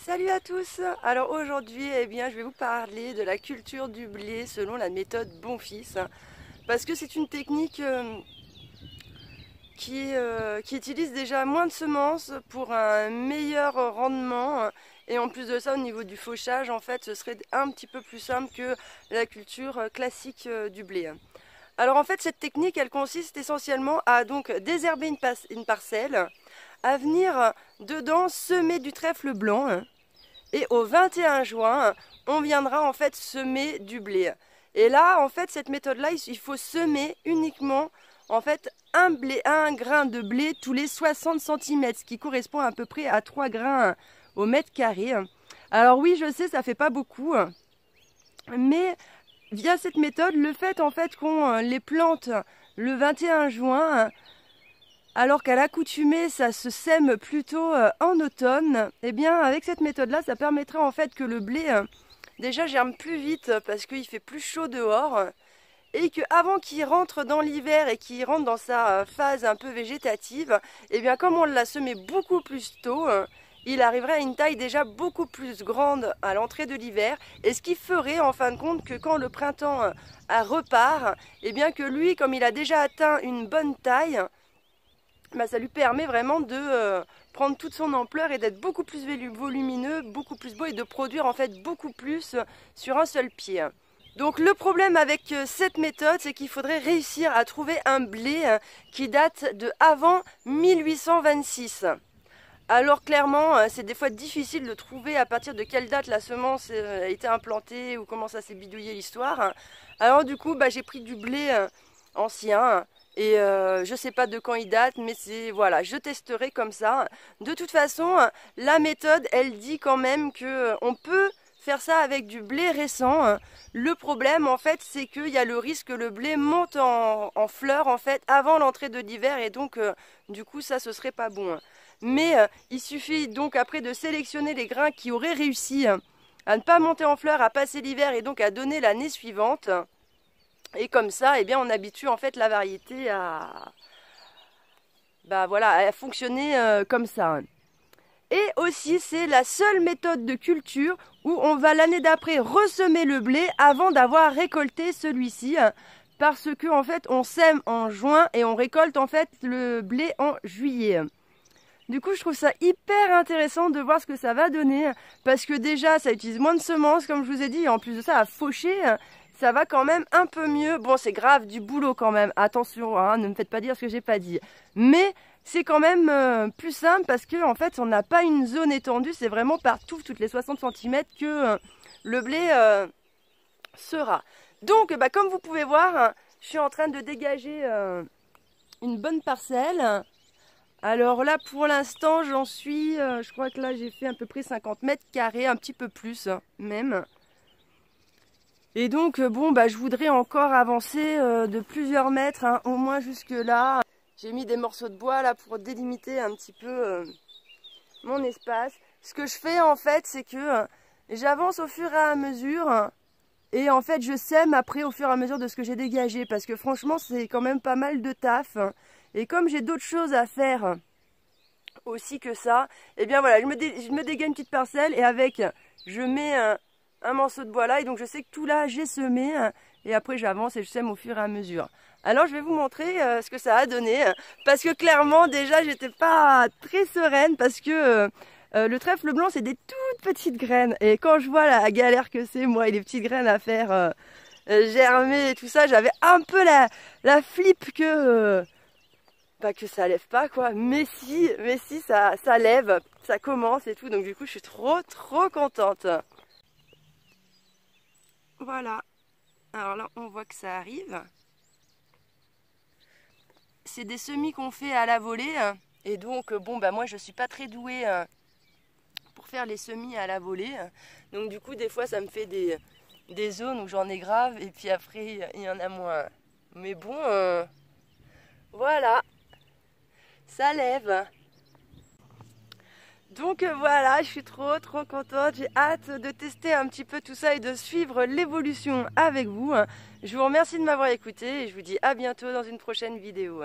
Salut à tous! Alors aujourd'hui, je vais vous parler de la culture du blé selon la méthode Bonfils. Parce que c'est une technique qui utilise déjà moins de semences pour un meilleur rendement. Et en plus de ça, au niveau du fauchage, en fait, ce serait un petit peu plus simple que la culture classique du blé. Alors en fait, cette technique, elle consiste essentiellement à donc désherber une parcelle, à venir dedans semer du trèfle blanc. Et au 21 juin, on viendra en fait semer du blé. Et là, en fait, cette méthode-là, il faut semer uniquement en fait un grain de blé tous les 60 cm, ce qui correspond à peu près à 3 grains au mètre carré. Alors oui, je sais, ça fait pas beaucoup, mais via cette méthode, le fait en fait qu'on les plante le 21 juin, alors qu'à l'accoutumée, ça se sème plutôt en automne, et bien avec cette méthode-là, ça permettra en fait que le blé déjà germe plus vite parce qu'il fait plus chaud dehors, et qu'avant qu'il rentre dans l'hiver et qu'il rentre dans sa phase un peu végétative, et bien comme on l'a semé beaucoup plus tôt, il arriverait à une taille déjà beaucoup plus grande à l'entrée de l'hiver, et ce qui ferait en fin de compte que quand le printemps repart, et bien que lui, comme il a déjà atteint une bonne taille, ça lui permet vraiment de prendre toute son ampleur et d'être beaucoup plus volumineux, beaucoup plus beau et de produire en fait beaucoup plus sur un seul pied. Donc le problème avec cette méthode, c'est qu'il faudrait réussir à trouver un blé qui date de avant 1826. Alors clairement, c'est des fois difficile de trouver à partir de quelle date la semence a été implantée ou comment ça s'est bidouillé l'histoire. Alors du coup, j'ai pris du blé ancien. Et je sais pas de quand il date, mais c'est voilà, je testerai comme ça. De toute façon, la méthode, elle dit quand même que on peut faire ça avec du blé récent. Le problème, en fait, c'est qu'il y a le risque que le blé monte en fleurs en fait avant l'entrée de l'hiver, et donc du coup ça ce serait pas bon. Mais il suffit donc après de sélectionner les grains qui auraient réussi à ne pas monter en fleurs, à passer l'hiver et donc à donner l'année suivante. Et comme ça, on habitue en fait la variété à fonctionner comme ça. Et aussi, c'est la seule méthode de culture où on va l'année d'après ressemer le blé avant d'avoir récolté celui-ci, parce que en fait, on sème en juin et on récolte en fait le blé en juillet. Du coup, je trouve ça hyper intéressant de voir ce que ça va donner, parce que déjà, ça utilise moins de semences, comme je vous ai dit, et en plus de ça, à faucher, ça va quand même un peu mieux. Bon, c'est grave, du boulot quand même, attention, ne me faites pas dire ce que j'ai pas dit. Mais c'est quand même plus simple parce que en fait, on n'a pas une zone étendue, c'est vraiment partout, toutes les 60 cm que le blé sera. Donc, comme vous pouvez voir, je suis en train de dégager une bonne parcelle. Alors là, pour l'instant, j'en suis, je crois que là, j'ai fait à peu près 50 mètres carrés, un petit peu plus même. Et donc, je voudrais encore avancer de plusieurs mètres, au moins jusque là. J'ai mis des morceaux de bois là pour délimiter un petit peu mon espace. Ce que je fais en fait, c'est que j'avance au fur et à mesure. Et en fait, je sème après au fur et à mesure de ce que j'ai dégagé. Parce que franchement, c'est quand même pas mal de taf. Et comme j'ai d'autres choses à faire aussi que ça, je me dégaine une petite parcelle et avec, je mets un morceau de bois là, et donc je sais que tout là j'ai semé, et après j'avance et je sème au fur et à mesure. Alors je vais vous montrer ce que ça a donné, parce que clairement déjà j'étais pas très sereine, parce que le trèfle blanc c'est des toutes petites graines, et quand je vois la galère que c'est moi et les petites graines à faire germer et tout ça, j'avais un peu la flip que ça lève pas quoi, mais si ça lève, ça commence et tout, donc du coup je suis trop contente. Voilà, alors là on voit que ça arrive. C'est des semis qu'on fait à la volée, et donc moi je suis pas très douée pour faire les semis à la volée, donc du coup des fois ça me fait des zones où j'en ai grave et puis après il y en a moins. Mais bon, voilà, ça lève. Donc voilà, je suis trop contente, j'ai hâte de tester un petit peu tout ça et de suivre l'évolution avec vous. Je vous remercie de m'avoir écouté et je vous dis à bientôt dans une prochaine vidéo.